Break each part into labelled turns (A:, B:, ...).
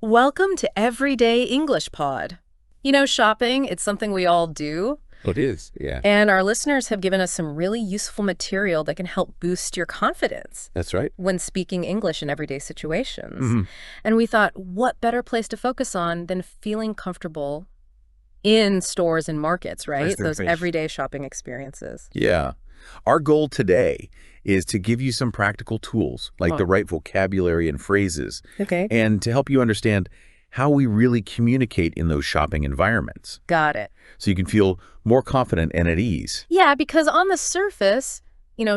A: Welcome to Everyday English Pod. You know, shopping, it's something we all do,
B: Oh, it is, yeah.
A: and our listeners have given us some really useful material that can help boost your confidence
B: That's right.
A: when speaking English in everyday situations.
B: hmm
A: And we thought, what better place to focus on than feeling comfortable in stores and markets,
B: Face
A: right?
B: to
A: Those
B: face.
A: everyday shopping experiences.
B: Yeah. Our goal today is to give you some practical tools, like
A: Oh,
B: the right vocabulary and phrases,
A: okay.
B: and to help you understand how we really communicate in those shopping environments,
A: Got it.
B: so you can feel more confident and at ease.
A: Yeah, because on the surface,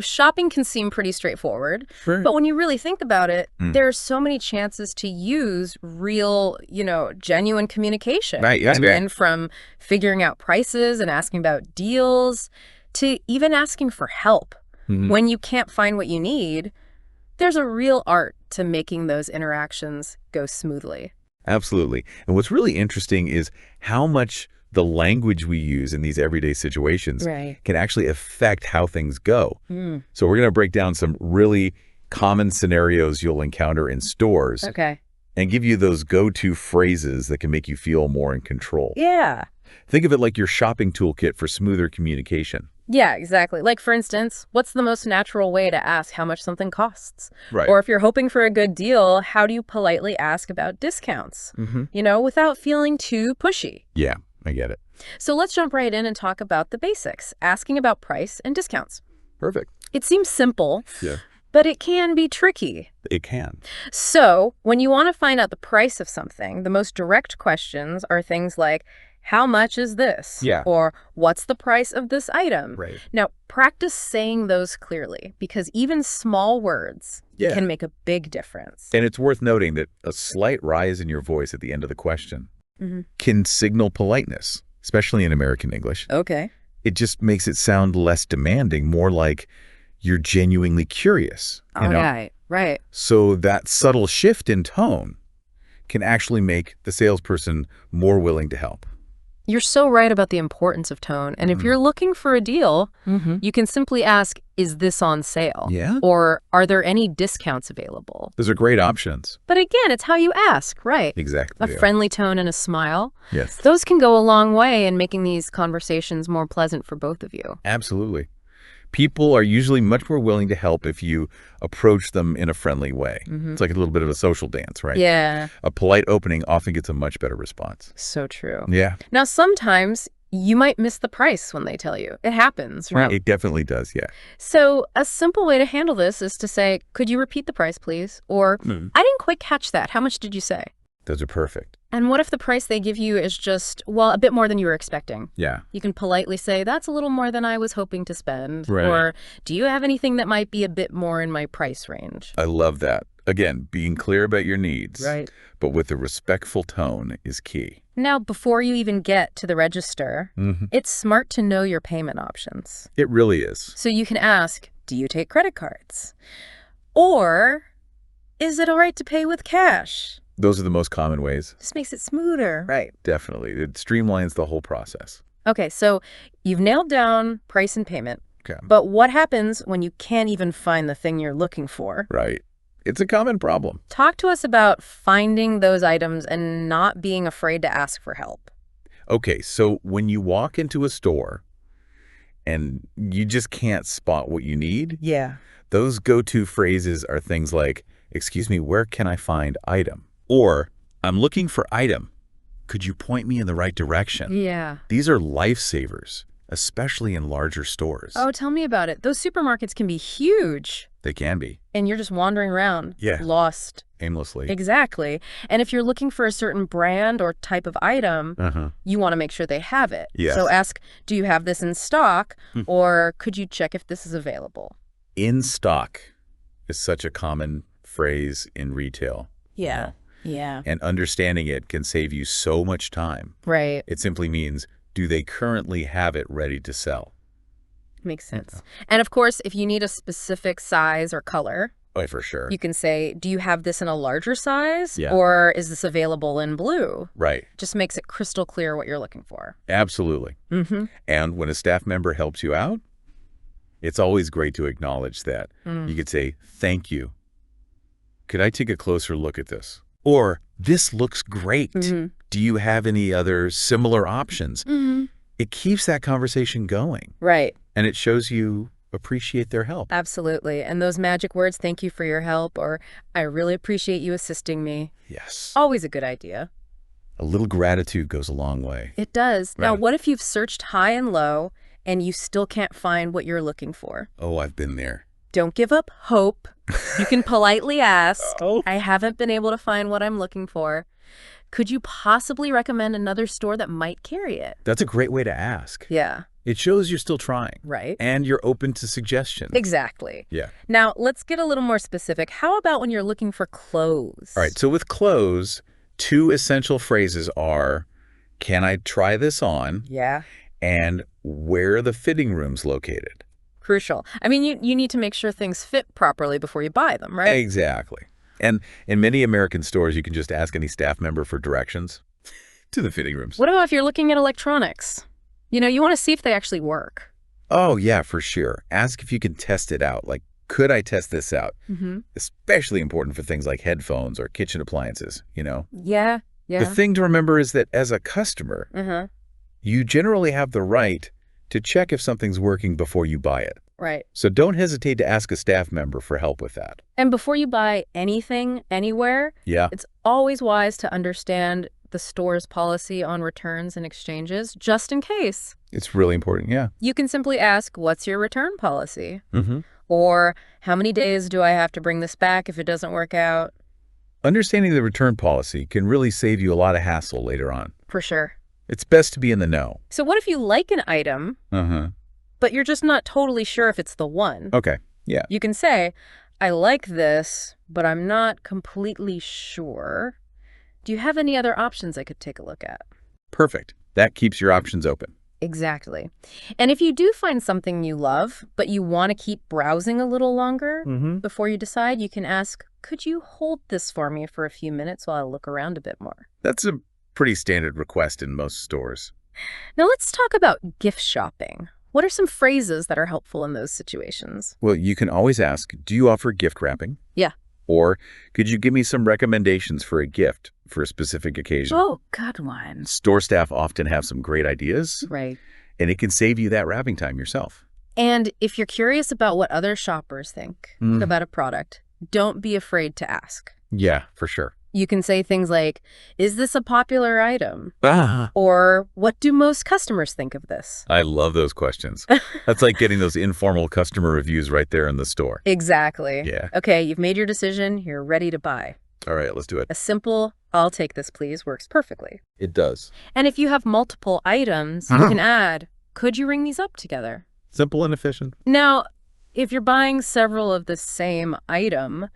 A: shopping can seem pretty straightforward.
B: Sure.
A: But when you really think about it,
B: Mm.
A: there are so many chances to use real, genuine communication.
B: Right, yeah.
A: And from figuring out prices and asking about deals to even asking for help.
B: Mhm.
A: When you can't find what you need, there's a real art to making those interactions go smoothly.
B: Absolutely. And what's really interesting is how much the language we use in these everyday situations
A: Right.
B: can actually affect how things go.
A: Mm.
B: So we're going to break down some really common scenarios you'll encounter in stores
A: Okay.
B: and give you those go-to phrases that can make you feel more in control.
A: Yeah.
B: Think of it like your shopping toolkit for smoother communication.
A: Yeah, exactly. Like, for instance, what's the most natural way to ask how much something costs?
B: Right.
A: Or if you're hoping for a good deal, how do you politely ask about discounts? Without feeling too pushy.
B: Yeah, I get it.
A: So let's jump right in and talk about the basics, asking about price and discounts.
B: Perfect.
A: It seems simple,
B: Yeah,
A: but it can be tricky.
B: it can.
A: So when you want to find out the price of something, the most direct questions are things like, how much is this?
B: Yeah.
A: Or what's the price of this item?
B: Right.
A: Now, practice saying those clearly because even small words
B: Yeah.
A: can make a big difference.
B: And it's worth noting that a slight rise in your voice at the end of the question
A: Mhm.
B: can signal politeness, especially in American English.
A: Okay.
B: It just makes it sound less demanding, more like you're genuinely curious.
A: All right. Right.
B: So that subtle shift in tone can actually make the salesperson more willing to help.
A: You're so right about the importance of tone. And if you're looking for a deal, you can simply ask, is this on sale?
B: Yeah.
A: Or are there any discounts available?
B: Those are great options.
A: But again, it's how you ask, right?
B: Exactly.
A: A friendly tone and a smile.
B: Yes.
A: Those can go a long way in making these conversations more pleasant for both of you.
B: Absolutely. People are usually much more willing to help if you approach them in a friendly way. It's like a little bit of a social dance, right?
A: Yeah,
B: A polite opening often gets a much better response.
A: so true.
B: Yeah.
A: Now, sometimes you might miss the price when they tell you. It happens, right?
B: It definitely does, yeah.
A: So a simple way to handle this is to say, could you repeat the price, please? Or, I didn't quite catch that. How much did you say?
B: Those are perfect.
A: And what if the price they give you is just, well, a bit more than you were expecting?
B: Yeah.
A: You can politely say, that's a little more than I was hoping to spend.
B: Right.
A: Or, do you have anything that might be a bit more in my price range?
B: I love that. Again, being clear about your needs,
A: Right.
B: but with a respectful tone is key.
A: Now, before you even get to the register, it's smart to know your payment options.
B: It really is.
A: So you can ask, do you take credit cards? Or, is it all right to pay with cash?
B: Those are the most common ways.
A: Just makes it smoother. Right.
B: Definitely. It streamlines the whole process.
A: Okay, so you've nailed down price and payment.
B: Okay.
A: But what happens when you can't even find the thing you're looking for?
B: Right. It's a common problem.
A: Talk to us about finding those items and not being afraid to ask for help.
B: Okay, so when you walk into a store and you just can't spot what you need,
A: Yeah.
B: those go-to phrases are things like, excuse me, where can I find item? Or, I'm looking for item. Could you point me in the right direction?
A: Yeah.
B: These are lifesavers, especially in larger stores.
A: Oh, tell me about it. Those supermarkets can be huge.
B: They can be,
A: And you're just wandering around,
B: Yeah.
A: lost.
B: aimlessly.
A: Exactly. And if you're looking for a certain brand or type of item, you want to make sure they have it.
B: Yes.
A: So ask, do you have this in stock? Or could you check if this is available?
B: In stock is such a common phrase in retail.
A: Yeah. Yeah.
B: And understanding it can save you so much time.
A: Right.
B: It simply means, do they currently have it ready to sell?
A: Makes sense. And of course, if you need a specific size or color,
B: Oh, for sure.
A: you can say, do you have this in a larger size?
B: Yeah.
A: Or is this available in blue?
B: Right.
A: Just makes it crystal clear what you're looking for.
B: Absolutely. And when a staff member helps you out, it's always great to acknowledge that. You could say, thank you. Could I take a closer look at this? Or, this looks great.
A: Mm-hmm.
B: Do you have any other similar options?
A: Mm-hmm.
B: It keeps that conversation going.
A: Right.
B: And it shows you appreciate their help.
A: Absolutely. And those magic words, thank you for your help, or I really appreciate you assisting me.
B: Yes.
A: Always a good idea.
B: A little gratitude goes a long way.
A: It does.
B: Right.
A: Now, what if you've searched high and low and you still can't find what you're looking for?
B: Oh, I've been there.
A: Don't give up hope. You can politely ask,
B: Oh.
A: I haven't been able to find what I'm looking for. Could you possibly recommend another store that might carry it?
B: That's a great way to ask.
A: Yeah.
B: It shows you're still trying.
A: Right.
B: And you're open to suggestions.
A: Exactly.
B: Yeah.
A: Now, let's get a little more specific. How about when you're looking for clothes?
B: All right. So with clothes, 2 essential phrases are, can I try this on?
A: Yeah.
B: And where are the fitting rooms located?
A: Crucial. I mean, you need to make sure things fit properly before you buy them, right?
B: Exactly. And in many American stores, you can just ask any staff member for directions to the fitting rooms.
A: What about if you're looking at electronics? You want to see if they actually work.
B: Oh, yeah, for sure. Ask if you can test it out. Like, could I test this out?
A: Mm-hmm.
B: Especially important for things like headphones or kitchen appliances,
A: Yeah.
B: The thing to remember is that as a customer,
A: Uh-huh.
B: you generally have the right to check if something's working before you buy it.
A: Right.
B: So don't hesitate to ask a staff member for help with that.
A: And before you buy anything, anywhere,
B: Yeah.
A: it's always wise to understand the store's policy on returns and exchanges, just in case.
B: It's really important, yeah.
A: You can simply ask, what's your return policy?
B: Mm-hmm.
A: Or how many days do I have to bring this back if it doesn't work out?
B: Understanding the return policy can really save you a lot of hassle later on.
A: For sure.
B: It's best to be in the know.
A: So what if you like an item,
B: Uh-huh.
A: but you're just not totally sure if it's the one?
B: Okay, yeah.
A: You can say, I like this, but I'm not completely sure. Do you have any other options I could take a look at?
B: Perfect. That keeps your options open.
A: Exactly. And if you do find something you love, but you want to keep browsing a little longer before you decide, you can ask, could you hold this for me for a few minutes while I look around a bit more?
B: That's a pretty standard request in most stores.
A: Now let's talk about gift shopping. What are some phrases that are helpful in those situations?
B: Well, you can always ask, do you offer gift wrapping?
A: Yeah.
B: Or could you give me some recommendations for a gift for a specific occasion?
A: Oh, good one.
B: Store staff often have some great ideas,
A: Right.
B: and it can save you that wrapping time yourself.
A: And if you're curious about what other shoppers think about a product, don't be afraid to ask.
B: Yeah, for sure.
A: You can say things like, is this a popular item?
B: Ah,
A: Or what do most customers think of this?
B: I love those questions. That's like getting those informal customer reviews right there in the store.
A: Exactly.
B: Yeah.
A: Okay, you've made your decision. You're ready to buy.
B: All right, let's do it.
A: A simple, I'll take this, please, works perfectly.
B: It does.
A: And if you have multiple items, you can add, could you ring these up together?
B: Simple and efficient.
A: Now, if you're buying several of the same item,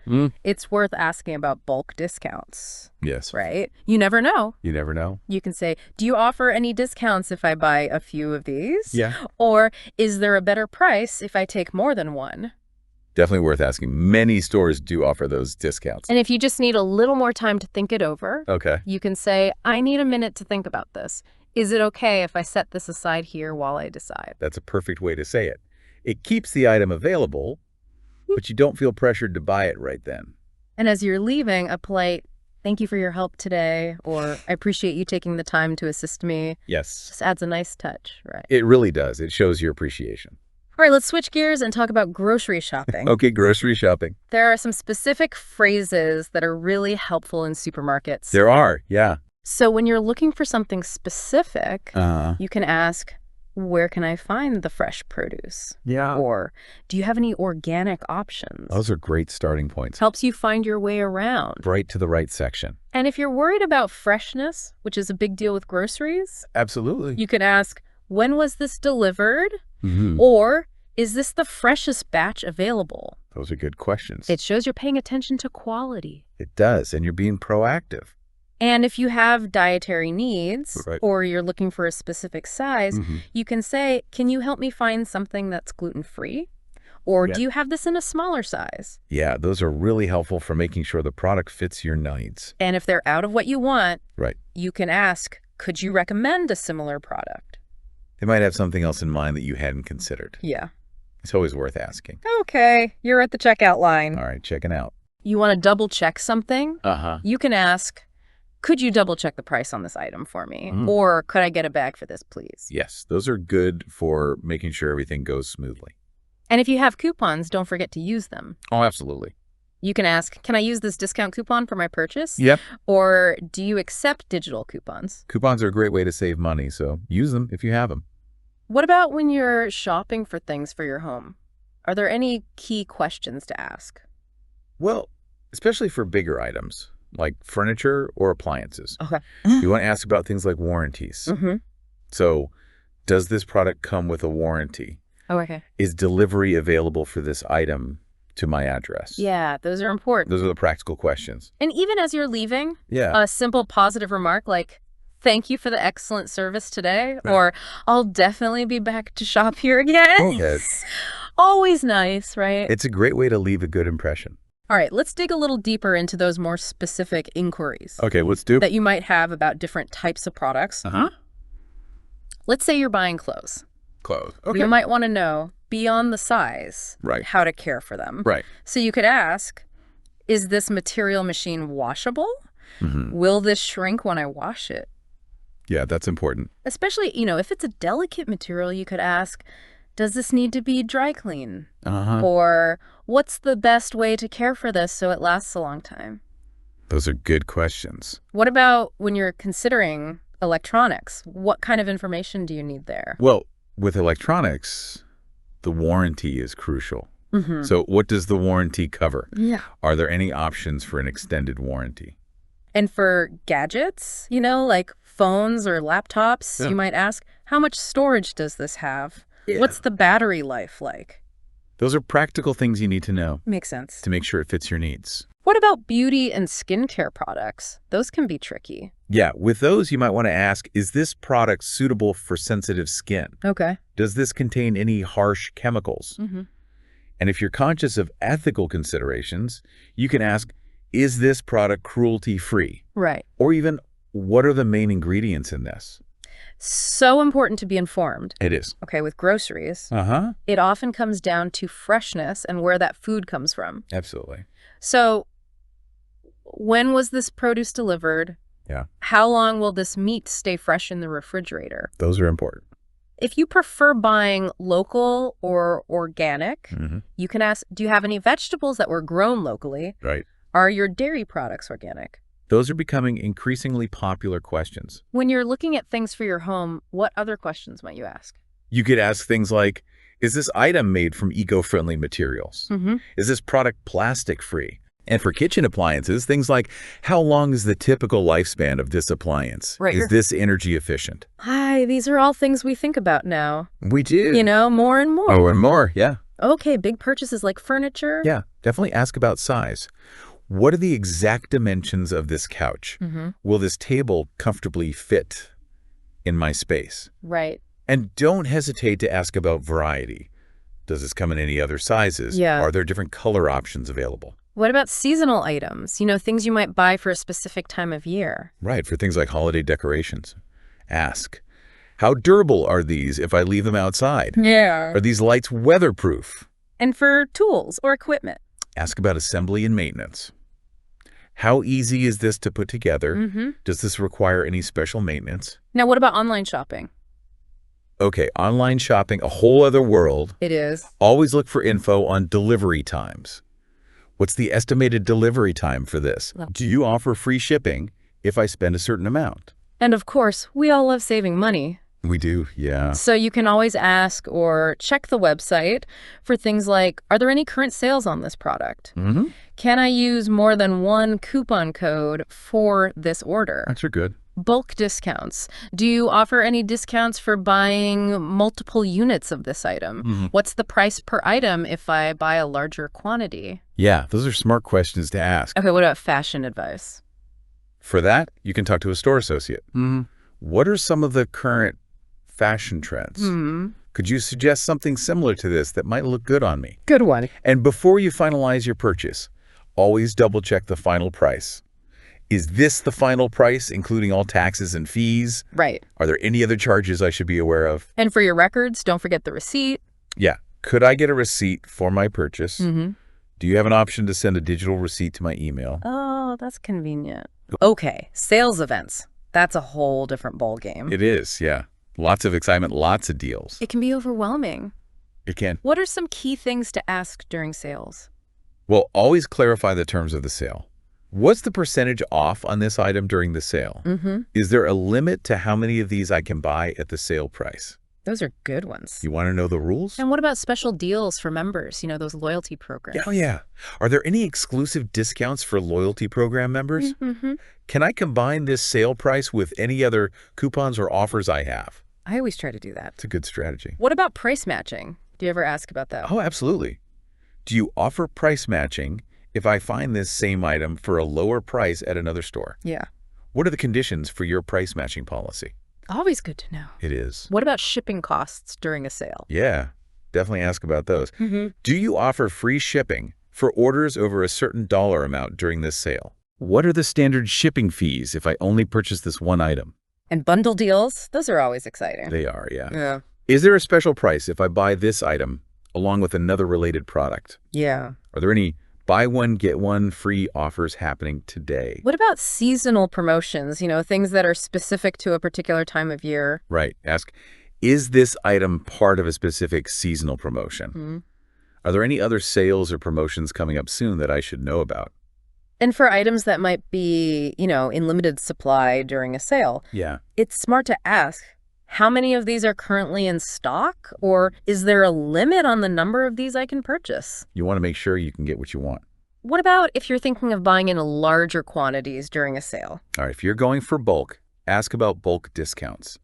A: it's worth asking about bulk discounts,
B: Yes.
A: right? You never know.
B: You never know.
A: You can say, do you offer any discounts if I buy a few of these?
B: Yeah.
A: Or is there a better price if I take more than one?
B: Definitely worth asking. Many stores do offer those discounts.
A: And if you just need a little more time to think it over,
B: Okay.
A: you can say, I need a minute to think about this. Is it okay if I set this aside here while I decide?
B: That's a perfect way to say it. It keeps the item available, but you don't feel pressured to buy it right then.
A: And as you're leaving, a polite, thank you for your help today, or I appreciate you taking the time to assist me,
B: Yes.
A: just adds a nice touch, right?
B: It really does. It shows your appreciation.
A: All right, let's switch gears and talk about grocery shopping.
B: Okay, grocery shopping.
A: There are some specific phrases that are really helpful in supermarkets.
B: There are, yeah.
A: So when you're looking for something specific,
B: Uh-huh.
A: you can ask, where can I find the fresh produce?
B: Yeah.
A: Or do you have any organic options?
B: Those are great starting points.
A: Helps you find your way around.
B: Right to the right section.
A: And if you're worried about freshness, which is a big deal with groceries,
B: Absolutely.
A: you can ask, when was this delivered?
B: Mhm.
A: Or is this the freshest batch available?
B: Those are good questions.
A: It shows you're paying attention to quality.
B: It does, and you're being proactive.
A: And if you have dietary needs,
B: Right.
A: or you're looking for a specific size, you can say, can you help me find something that's gluten-free? Or
B: Yeah.
A: do you have this in a smaller size?
B: Yeah, those are really helpful for making sure the product fits your needs.
A: And if they're out of what you want,
B: Right.
A: you can ask, could you recommend a similar product?
B: They might have something else in mind that you hadn't considered.
A: Yeah.
B: It's always worth asking.
A: Okay, you're at the checkout line.
B: All right, checking out.
A: you want to double check something,
B: Uh-huh.
A: you can ask, could you double check the price on this item for me? Or could I get a bag for this, please?
B: Yes, those are good for making sure everything goes smoothly.
A: And if you have coupons, don't forget to use them.
B: Oh, absolutely.
A: You can ask, can I use this discount coupon for my purchase?
B: Yep.
A: Or do you accept digital coupons?
B: Coupons are a great way to save money, so use them if you have them.
A: What about when you're shopping for things for your home? Are there any key questions to ask?
B: Well, especially for bigger items, like furniture or appliances.
A: Okay.
B: You want to ask about things like warranties.
A: Mm-hmm.
B: So, does this product come with a warranty?
A: Oh, okay.
B: Is delivery available for this item to my address?
A: Yeah, those are important.
B: Those are the practical questions.
A: And even as you're leaving,
B: Yeah.
A: a simple positive remark like, thank you for the excellent service today, or I'll definitely be back to shop here again.
B: Yes.
A: Always nice, right?
B: It's a great way to leave a good impression.
A: All right, let's dig a little deeper into those more specific inquiries
B: Okay, let's do.
A: that you might have about different types of products.
B: Uh-huh.
A: Let's say you're buying clothes.
B: Clothes. Okay.
A: You might want to know, beyond the size,
B: Right.
A: how to care for them.
B: Right.
A: So you could ask, is this material machine washable? Will this shrink when I wash it?
B: Yeah, that's important.
A: Especially, if it's a delicate material, you could ask, does this need to be dry clean?
B: Uh-huh.
A: Or what's the best way to care for this so it lasts a long time?
B: Those are good questions.
A: What about when you're considering electronics? What kind of information do you need there?
B: Well, with electronics, the warranty is crucial. So what does the warranty cover?
A: Yeah.
B: Are there any options for an extended warranty?
A: And for gadgets, like phones or laptops, you might ask, how much storage does this have?
B: Yeah.
A: What's the battery life like?
B: Those are practical things you need to know
A: Makes sense.
B: to make sure it fits your needs.
A: What about beauty and skincare products? Those can be tricky.
B: Yeah, with those, you might want to ask, is this product suitable for sensitive skin?
A: Okay.
B: Does this contain any harsh chemicals? And if you're conscious of ethical considerations, you can ask, is this product cruelty-free?
A: Right.
B: Or even, what are the main ingredients in this?
A: So important to be informed.
B: It is.
A: Okay, with groceries,
B: Uh-huh.
A: it often comes down to freshness and where that food comes from.
B: Absolutely.
A: So, when was this produce delivered?
B: Yeah.
A: How long will this meat stay fresh in the refrigerator?
B: Those are important.
A: If you prefer buying local or organic, you can ask, do you have any vegetables that were grown locally?
B: Right.
A: Are your dairy products organic?
B: Those are becoming increasingly popular questions.
A: When you're looking at things for your home, what other questions might you ask?
B: You could ask things like, is this item made from eco-friendly materials? Is this product plastic-free? And for kitchen appliances, things like, how long is the typical lifespan of this appliance?
A: Right.
B: Is this energy efficient?
A: Hi, these are all things we think about now.
B: We do.
A: More and more.
B: Oh, and more, yeah.
A: Okay, big purchases like furniture.
B: Yeah, definitely ask about size. What are the exact dimensions of this couch? Will this table comfortably fit in my space?
A: Right.
B: And don't hesitate to ask about variety. Does this come in any other sizes?
A: Yeah.
B: Are there different color options available?
A: What about seasonal items? Things you might buy for a specific time of year.
B: Right, for things like holiday decorations. Ask, how durable are these if I leave them outside?
A: Yeah.
B: Are these lights weatherproof?
A: And for tools or equipment.
B: Ask about assembly and maintenance. How easy is this to put together? Does this require any special maintenance?
A: Now, what about online shopping?
B: Okay, online shopping, a whole other world.
A: It is.
B: Always look for info on delivery times. What's the estimated delivery time for this? Do you offer free shipping if I spend a certain amount?
A: And of course, we all love saving money.
B: We do, yeah.
A: So you can always ask or check the website for things like, are there any current sales on this product? Can I use more than one coupon code for this order?
B: That's good.
A: Bulk discounts. Do you offer any discounts for buying multiple units of this item? What's the price per item if I buy a larger quantity?
B: Yeah, those are smart questions to ask.
A: Okay, what about fashion advice?
B: For that, you can talk to a store associate. What are some of the current fashion trends? Could you suggest something similar to this that might look good on me?
A: Good one.
B: And before you finalize your purchase, always double-check the final price. Is this the final price, including all taxes and fees?
A: Right.
B: Are there any other charges I should be aware of?
A: And for your records, don't forget the receipt.
B: Yeah. Could I get a receipt for my purchase? Do you have an option to send a digital receipt to my email?
A: Oh, that's convenient. Okay, sales events. That's a whole different ball game.
B: It is, yeah. Lots of excitement, lots of deals.
A: It can be overwhelming.
B: It can.
A: What are some key things to ask during sales?
B: Well, always clarify the terms of the sale. What's the percentage off on this item during the sale? Is there a limit to how many of these I can buy at the sale price?
A: Those are good ones.
B: You want to know the rules?
A: And what about special deals for members, those loyalty programs?
B: Oh, yeah. Are there any exclusive discounts for loyalty program members? Can I combine this sale price with any other coupons or offers I have?
A: I always try to do that.
B: It's a good strategy.
A: What about price matching? Do you ever ask about that?
B: Oh, absolutely. Do you offer price matching if I find this same item for a lower price at another store?
A: Yeah.
B: What are the conditions for your price matching policy?
A: Always good to know.
B: It is.
A: What about shipping costs during a sale?
B: Yeah, definitely ask about those. Do you offer free shipping for orders over a certain dollar amount during this sale? What are the standard shipping fees if I only purchase this one item?
A: And bundle deals, those are always exciting.
B: They are, yeah.
A: Yeah.
B: Is there a special price if I buy this item along with another related product?
A: Yeah.
B: Are there any buy one, get one free offers happening today?
A: What about seasonal promotions, things that are specific to a particular time of year?
B: Right. Ask, is this item part of a specific seasonal promotion? Are there any other sales or promotions coming up soon that I should know about?
A: And for items that might be, in limited supply during a sale,
B: Yeah.
A: it's smart to ask, how many of these are currently in stock? Or is there a limit on the number of these I can purchase?
B: You want to make sure you can get what you want.
A: What about if you're thinking of buying in larger quantities during a sale?
B: All right, if you're going for bulk, ask about bulk discounts.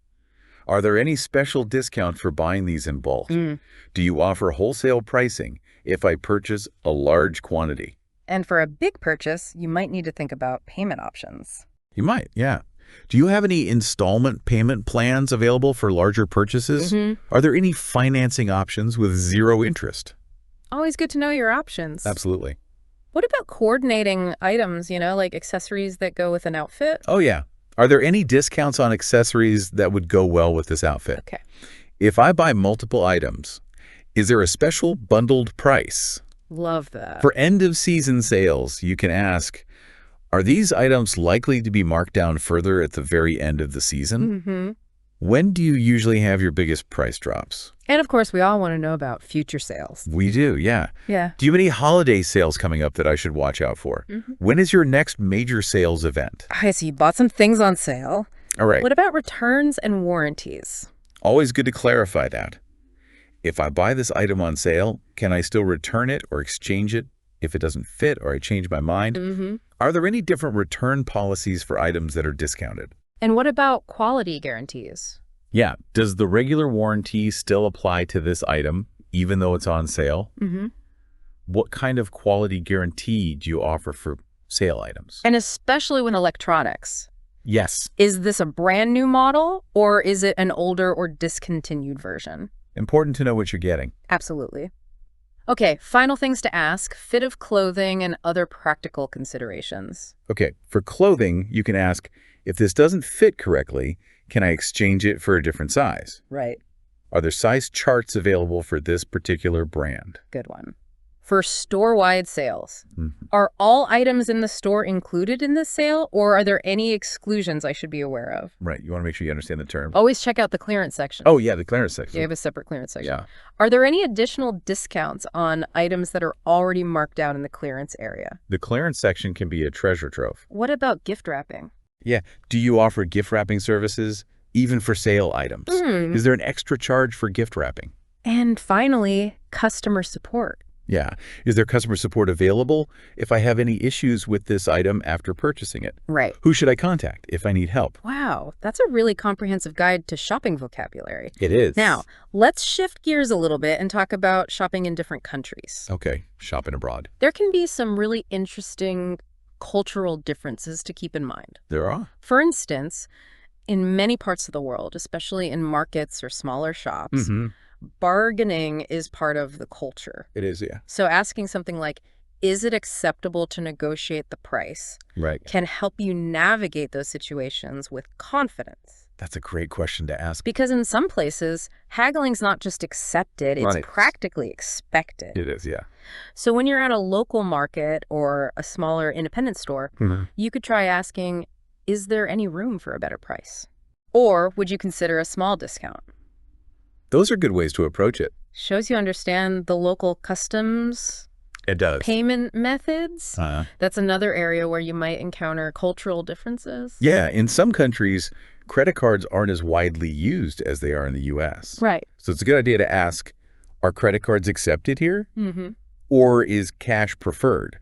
B: Are there any special discount for buying these in bulk? Do you offer wholesale pricing if I purchase a large quantity?
A: And for a big purchase, you might need to think about payment options.
B: You might, yeah. Do you have any installment payment plans available for larger purchases? Are there any financing options with zero interest?
A: Always good to know your options.
B: Absolutely.
A: What about coordinating items, like accessories that go with an outfit?
B: Oh, yeah. Are there any discounts on accessories that would go well with this outfit?
A: Okay.
B: If I buy multiple items, is there a special bundled price?
A: Love that.
B: For end-of-season sales, you can ask, are these items likely to be marked down further at the very end of the season? When do you usually have your biggest price drops?
A: And of course, we all want to know about future sales.
B: We do, yeah.
A: Yeah.
B: Do you have any holiday sales coming up that I should watch out for? When is your next major sales event?
A: I see you bought some things on sale.
B: All right.
A: What about returns and warranties?
B: Always good to clarify that. If I buy this item on sale, can I still return it or exchange it if it doesn't fit or I change my mind? Are there any different return policies for items that are discounted?
A: And what about quality guarantees?
B: Yeah. Does the regular warranty still apply to this item, even though it's on sale? What kind of quality guarantee do you offer for sale items?
A: And especially when electronics.
B: Yes.
A: Is this a brand new model or is it an older or discontinued version?
B: Important to know what you're getting.
A: Absolutely. Okay, final things to ask, fit of clothing and other practical considerations.
B: Okay, for clothing, you can ask, if this doesn't fit correctly, can I exchange it for a different size?
A: Right.
B: Are there size charts available for this particular brand?
A: Good one. For store-wide sales, are all items in the store included in this sale, or are there any exclusions I should be aware of?
B: Right, you want to make sure you understand the term.
A: Always check out the clearance section.
B: Oh, yeah, the clearance section.
A: You have a separate clearance section.
B: Yeah.
A: Are there any additional discounts on items that are already marked down in the clearance area?
B: The clearance section can be a treasure trove.
A: What about gift wrapping?
B: Yeah, do you offer gift wrapping services, even for sale items? Is there an extra charge for gift wrapping?
A: And finally, customer support.
B: Yeah. Is there customer support available if I have any issues with this item after purchasing it?
A: Right.
B: Who should I contact if I need help?
A: Wow, that's a really comprehensive guide to shopping vocabulary.
B: It is.
A: Now, let's shift gears a little bit and talk about shopping in different countries.
B: Okay, shopping abroad.
A: There can be some really interesting cultural differences to keep in mind.
B: There are.
A: For instance, in many parts of the world, especially in markets or smaller shops, bargaining is part of the culture.
B: It is, yeah.
A: So asking something like, is it acceptable to negotiate the price,
B: Right.
A: can help you navigate those situations with confidence.
B: That's a great question to ask.
A: Because in some places, haggling's not just accepted, it's
B: Right.
A: practically expected.
B: It is, yeah.
A: So when you're at a local market or a smaller independent store, you could try asking, is there any room for a better price? Or would you consider a small discount?
B: Those are good ways to approach it.
A: Shows you understand the local customs,
B: It does.
A: payment methods. That's another area where you might encounter cultural differences.
B: Yeah, in some countries, credit cards aren't as widely used as they are in the U.S.
A: Right.
B: So it's a good idea to ask, are credit cards accepted here? Or is cash preferred?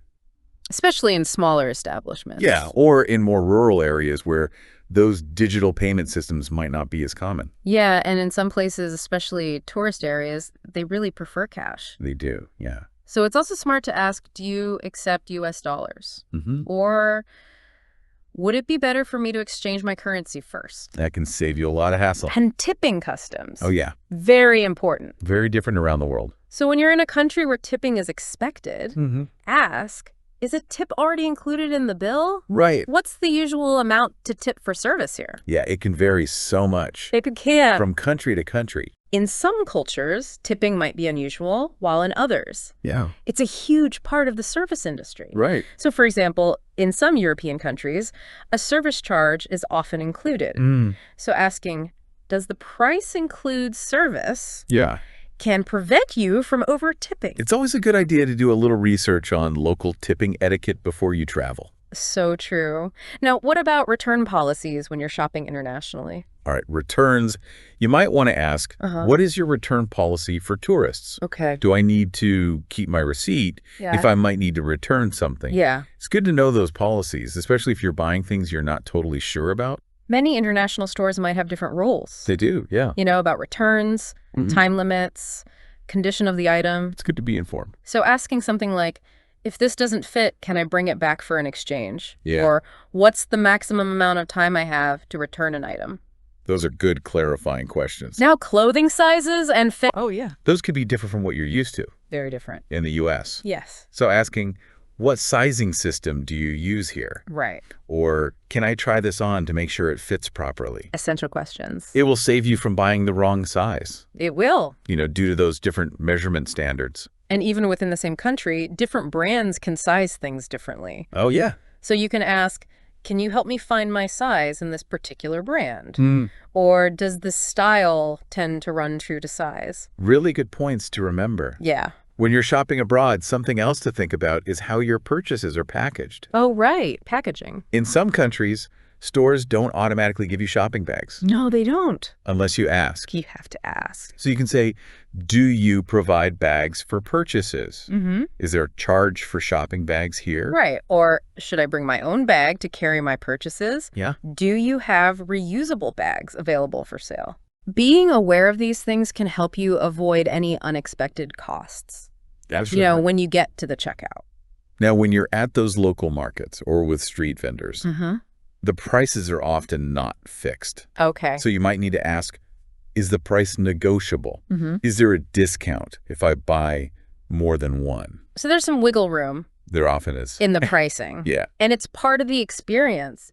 A: Especially in smaller establishments.
B: Yeah, or in more rural areas where those digital payment systems might not be as common.
A: Yeah, and in some places, especially tourist areas, they really prefer cash.
B: They do, yeah.
A: So it's also smart to ask, do you accept US dollars?
B: Mm-hmm.
A: Or would it be better for me to exchange my currency first?
B: That can save you a lot of hassle.
A: And tipping customs.
B: Oh, yeah.
A: Very important.
B: Very different around the world.
A: So when you're in a country where tipping is expected, ask, is a tip already included in the bill?
B: Right.
A: What's the usual amount to tip for service here?
B: Yeah, it can vary so much.
A: It can.
B: From country to country.
A: In some cultures, tipping might be unusual, while in others,
B: Yeah.
A: it's a huge part of the service industry.
B: Right.
A: So, for example, in some European countries, a service charge is often included. So asking, does the price include service?
B: Yeah.
A: Can prevent you from over-tipping.
B: It's always a good idea to do a little research on local tipping etiquette before you travel.
A: So true. Now, what about return policies when you're shopping internationally?
B: All right, returns. You might want to ask, what is your return policy for tourists?
A: Okay.
B: Do I need to keep my receipt if I might need to return something?
A: Yeah.
B: It's good to know those policies, especially if you're buying things you're not totally sure about.
A: Many international stores might have different rules.
B: They do, yeah.
A: You know, about returns, time limits, condition of the item.
B: It's good to be informed.
A: So asking something like, if this doesn't fit, can I bring it back for an exchange?
B: Yeah.
A: Or what's the maximum amount of time I have to return an item?
B: Those are good clarifying questions.
A: Now, clothing sizes and fit.
B: Oh, yeah. Those could be different from what you're used to
A: Very different.
B: in the U.S.
A: Yes.
B: So asking, what sizing system do you use here?
A: Right.
B: Or can I try this on to make sure it fits properly?
A: Essential questions.
B: It will save you from buying the wrong size,
A: It will.
B: due to those different measurement standards.
A: And even within the same country, different brands can size things differently.
B: Oh, yeah.
A: So you can ask, can you help me find my size in this particular brand? Or does the style tend to run true to size?
B: Really good points to remember.
A: Yeah.
B: When you're shopping abroad, something else to think about is how your purchases are packaged.
A: Oh, right. Packaging.
B: In some countries, stores don't automatically give you shopping bags
A: No, they don't.
B: unless you ask.
A: You have to ask.
B: So you can say, do you provide bags for purchases? Is there a charge for shopping bags here?
A: Right. Or should I bring my own bag to carry my purchases?
B: Yeah.
A: Do you have reusable bags available for sale? Being aware of these things can help you avoid any unexpected costs.
B: Absolutely.
A: When you get to the checkout.
B: Now, when you're at those local markets or with street vendors, the prices are often not fixed.
A: Okay.
B: So you might need to ask, is the price negotiable? Is there a discount if I buy more than one?
A: So there's some wiggle room
B: There often is.
A: in the pricing.
B: Yeah.
A: And it's part of the experience.